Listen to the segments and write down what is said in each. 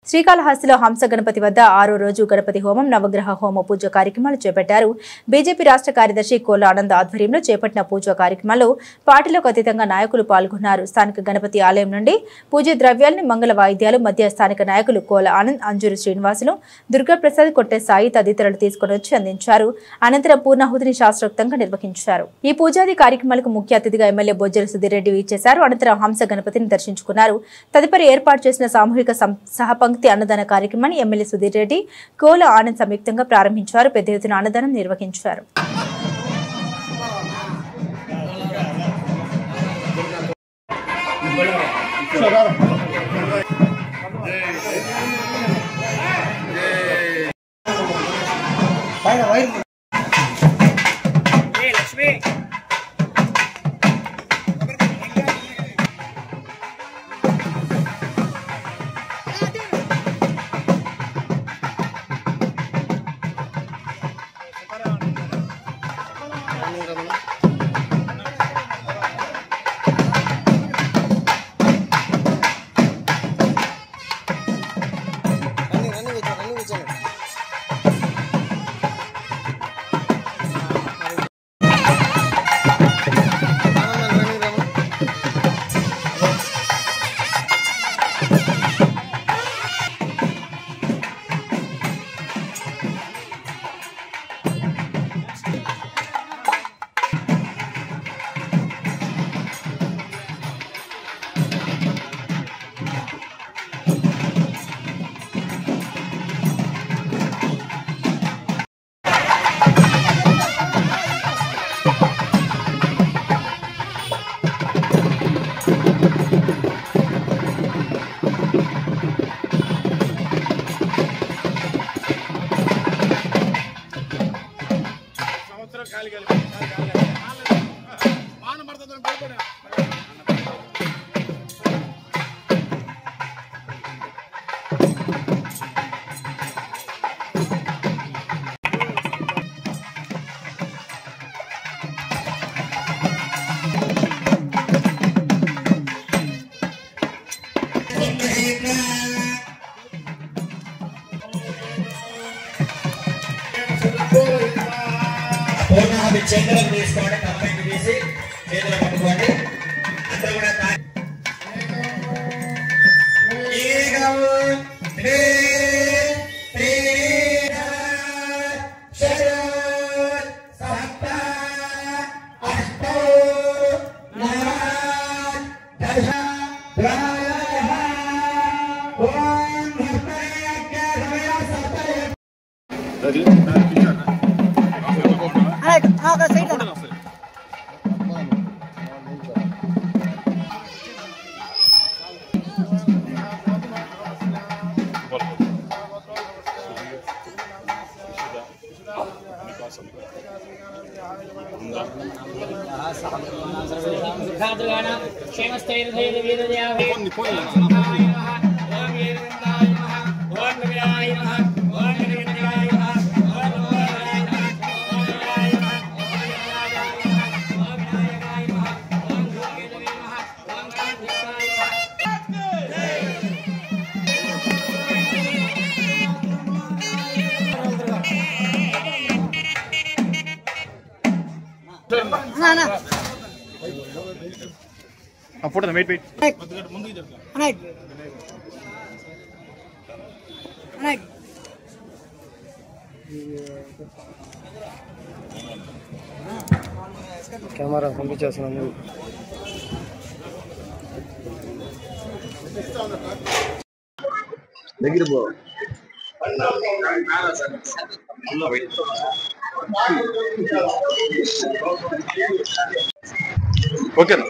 శ్రీకాళహస్తిలో హంస గణపతి వద్ద 6వ రోజు గణపతి హోమం నవగ్రహ హోమ పూజ కార్యక్రమాలు చేపట్టారు. బీజేపీ రాష్ట్ర కార్యదర్శి కోల ఆనంద్ ఆధ్వర్యంలో చేపట్టిన పూజా కార్యక్రమాల్లో పార్టీలకు అతీతంగా నాయకులు పాల్గొన్నారు. స్థానిక గణపతి ఆలయం నుండి పూజ ద్రవ్యాలను మంగళ వాయిద్యాల మధ్య స్థానిక నాయకులు కోల ఆనంద్, అంజూరు శ్రీనివాసులు, దుర్గాప్రసాద్, కొట్టే సాయి తదితరులు తీసుకుని వచ్చి అందించారు. అనంతరం పూర్ణాహుతిని శాస్త్రోక్తంగా నిర్వహించారు. ఈ పూజాది కార్యక్రమాలకు ముఖ్య అతిథిగా ఎమ్మెల్యే బొజ్జల సుధీర్ రెడ్డి ఇచ్చేశారు. అనంతరం హంస గణపతిని దర్శించుకున్నారు. తదుపరి ఏర్పాటు చేసిన సామూహిక సహపంక్తి అన్నదాన కార్యక్రమాన్ని ఎమ్మెల్యే సుధీర్ రెడ్డి, కోల ఆనంద్ సంయుక్తంగా ప్రారంభించారు. పెద్ద ఎత్తున అన్నదానం నిర్వహించారు. చేతులకు తీసుకోండి, కంప్లైంట్ తీసి చేతులు పట్టుకోండి. అందరూ కూడా फोटो वेट वेट కెమెరా పంపించేస్తున్నాను. దగ్గర పో ఓకేనా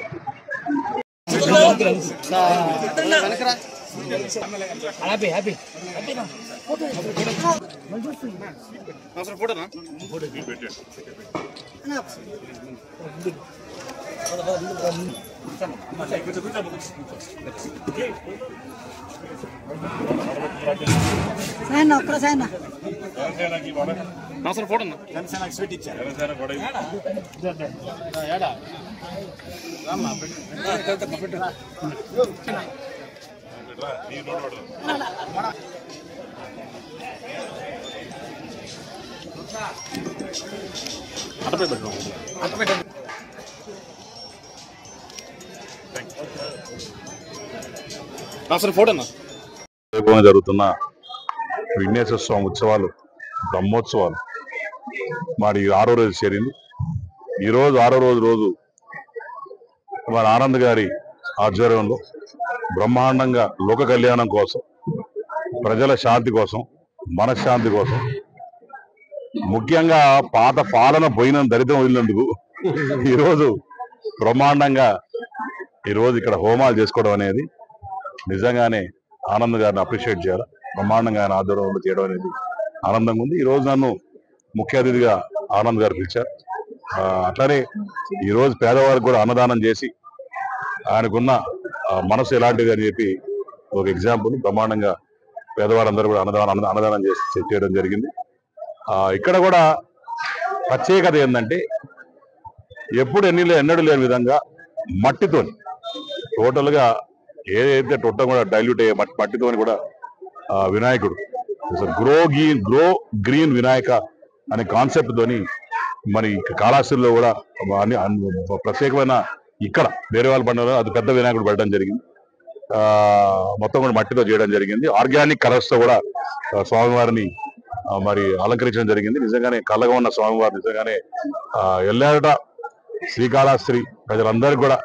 హ్యాపీ హ్యాపీ ఫోటోనా సాయన్న ఒక్క సాయన్న ఫోటోనా జనసేనకి స్వీట్ ఇచ్చారు. పెట్టు జరుగుతున్న విఘ్నేశ్వర స్వామి ఉత్సవాలు బ్రహ్మోత్సవాలు మరి 6వ రోజు చేరింది. ఈరోజు 6వ రోజు మరి ఆనంద్ గారి ఆధ్వర్యంలో బ్రహ్మాండంగా లోక కళ్యాణం కోసం, ప్రజల శాంతి కోసం, మనశ్శాంతి కోసం, ముఖ్యంగా పాత పాలన పోయిన దరిద్రం వదిలినందుకు ఈరోజు బ్రహ్మాండంగా ఈరోజు ఇక్కడ హోమాలు చేసుకోవడం అనేది నిజంగానే ఆనంద్ గారిని అప్రిషియేట్ చేయాలి. బ్రహ్మాండంగా ఆయన ఆధ్వర్యంలో చేయడం అనేది ఆనందంగా ఉంది. ఈరోజు నన్ను ముఖ్య అతిథిగా ఆనంద్ గారు పిలిచారు. అట్లానే ఈరోజు పేదవారికి కూడా అన్నదానం చేసి ఆయనకున్న మనసు ఎలాంటిది అని చెప్పి ఒక ఎగ్జాంపుల్ బ్రహ్మాండంగా పేదవారందరూ కూడా అన్నదానం చేసి చేయడం జరిగింది. ఇక్కడ కూడా ప్రత్యేకత ఏంటంటే ఎప్పుడు ఎన్నడూ లేని విధంగా మట్టితో టోటల్గా ఏదైతే టొట్టం కూడా డైల్యూట్ అయ్యే మట్టితోని కూడా వినాయకుడు గ్రో గ్రీన్ వినాయక అనే కాన్సెప్ట్ తోని మరి కాళహస్తిలో కూడా ప్రత్యేకమైన ఇక్కడ వేరే వాళ్ళ పండుగలో అది పెద్ద వినాయకుడు పెట్టడం జరిగింది. మొత్తం కూడా మట్టితో చేయడం జరిగింది. ఆర్గానిక్ కలర్స్ తో కూడా స్వామివారిని మరి అలంకరించడం జరిగింది. నిజంగానే కళ్ళగా ఉన్న స్వామివారు నిజంగానే ఎల్లారట శ్రీకాళహస్తి ప్రజలందరికీ కూడా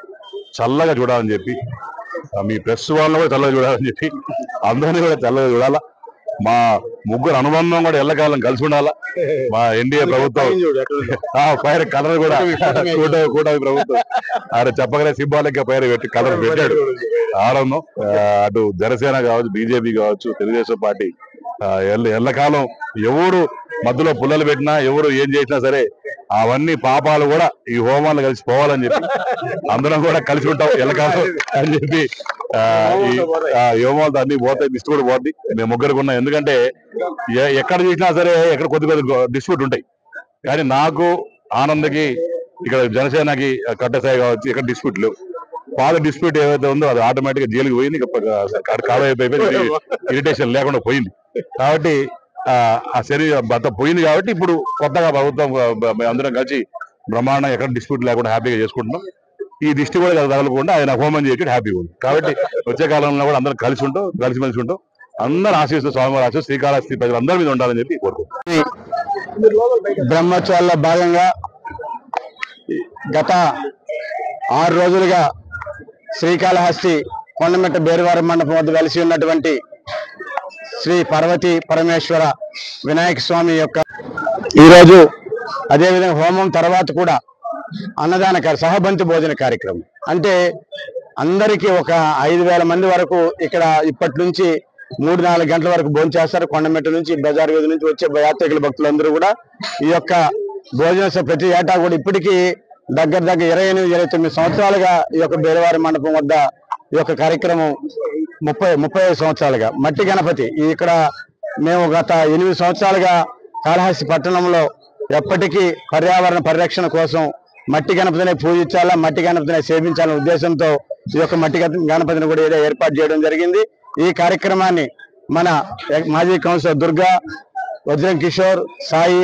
చల్లగా చూడాలని చెప్పి, మీ ప్రెస్ వాళ్ళని కూడా చల్లగా చూడాలని చెప్పి, అందరినీ కూడా చల్లగా చూడాలా. మా ముగ్గురు అనుబంధం కూడా ఎల్లకాలం కలిసి ఉండాలా. మా ఎన్డీఏ ప్రభుత్వం పైన కలర్ కూడా కూటమి ప్రభుత్వం ఆయన చెప్పగానే సింబాలిక్ పైన పెట్టి కలర్ పెట్టాడు. ఆనందం. అటు జనసేన కావచ్చు, బీజేపీ కావచ్చు, తెలుగుదేశం పార్టీ ఎల్లకాలం ఎవరు మధ్యలో పుల్లలు పెట్టినా, ఎవరు ఏం చేసినా సరే అవన్నీ పాపాలు కూడా ఈ హోమాలు కలిసి పోవాలని చెప్పి అందరం కూడా కలిసి ఉంటాం ఎల్లకాలం అని చెప్పి ఈ హోమాలతో అన్ని పోతాయి. దిష్టి కూడా పోద్ది. మేము ముగ్గురికి ఉన్నాం. ఎందుకంటే ఎక్కడ చేసినా సరే ఎక్కడ కొద్ది డిస్ప్యూట్ ఉంటాయి. కానీ నాకు ఆనంద్కి ఇక్కడ జనసేనకి కట్టసాయి కావచ్చు, ఇక్కడ డిస్ప్యూట్ లేవు. పాత డిస్ప్యూట్ ఏదైతే ఉందో అది ఆటోమేటిక్ గా జైలుకి పోయింది. అయిపోయింది, ఇరిటేషన్ లేకుండా పోయింది. కాబట్టి ఆ శరీరం భర్త పోయింది. కాబట్టి ఇప్పుడు కొత్తగా ప్రభుత్వం అందరం కలిసి బ్రహ్మాండంగా ఎక్కడ డిస్ప్యూట్ లేకుండా హ్యాపీగా చేసుకుంటున్నాం. ఈ దిష్టి కూడా తగలకుండా ఆయన హోమం చేయడం హ్యాపీగా ఉంది. కాబట్టి వచ్చే కాలంలో కూడా అందరం కలిసిమెలిసి ఉంటాం. అందరూ ఆశిస్తూ స్వామివారి ఆశిస్తూ శ్రీకాళహస్తి ప్రజలందరి మీద ఉండాలని చెప్పి కోరుకుంటున్నాం. బ్రహ్మోత్సవాల్లో భాగంగా గత 6 రోజులుగా శ్రీకాళహస్తి కొండమెట్ట బేరువారి మండపం వద్ద వెలిసి ఉన్నటువంటి శ్రీ పార్వతీ పరమేశ్వర వినాయక స్వామి యొక్క ఈరోజు అదేవిధంగా హోమం తర్వాత కూడా అన్నదాన సహబంతి భోజన కార్యక్రమం. అంటే అందరికీ ఒక 5,000 మంది వరకు ఇక్కడ ఇప్పటి నుంచి 3-4 గంటల వరకు భోజనం చేస్తారు. కొండమెట్ట నుంచి, బజార్ వీధి నుంచి వచ్చే యాత్రికుల భక్తులందరూ కూడా ఈ యొక్క భోజన ప్రతి ఏటా కూడా ఇప్పటికీ దగ్గర 28-29 సంవత్సరాలుగా ఈ యొక్క బేరువారి మండపం వద్ద ఈ యొక్క కార్యక్రమం 35 సంవత్సరాలుగా మట్టి గణపతి ఇక్కడ మేము గత 8 సంవత్సరాలుగా కాళహస్తి పట్టణంలో ఎప్పటికీ పర్యావరణ పరిరక్షణ కోసం మట్టి గణపతిని పూజించాలా, మట్టి గణపతిని సేవించాలనే ఉద్దేశంతో ఈ యొక్క మట్టి గణపతిని కూడా ఏర్పాటు చేయడం జరిగింది. ఈ కార్యక్రమాన్ని మన మాజీ కౌన్సిలర్ దుర్గా, వజ్రం కిషోర్, సాయి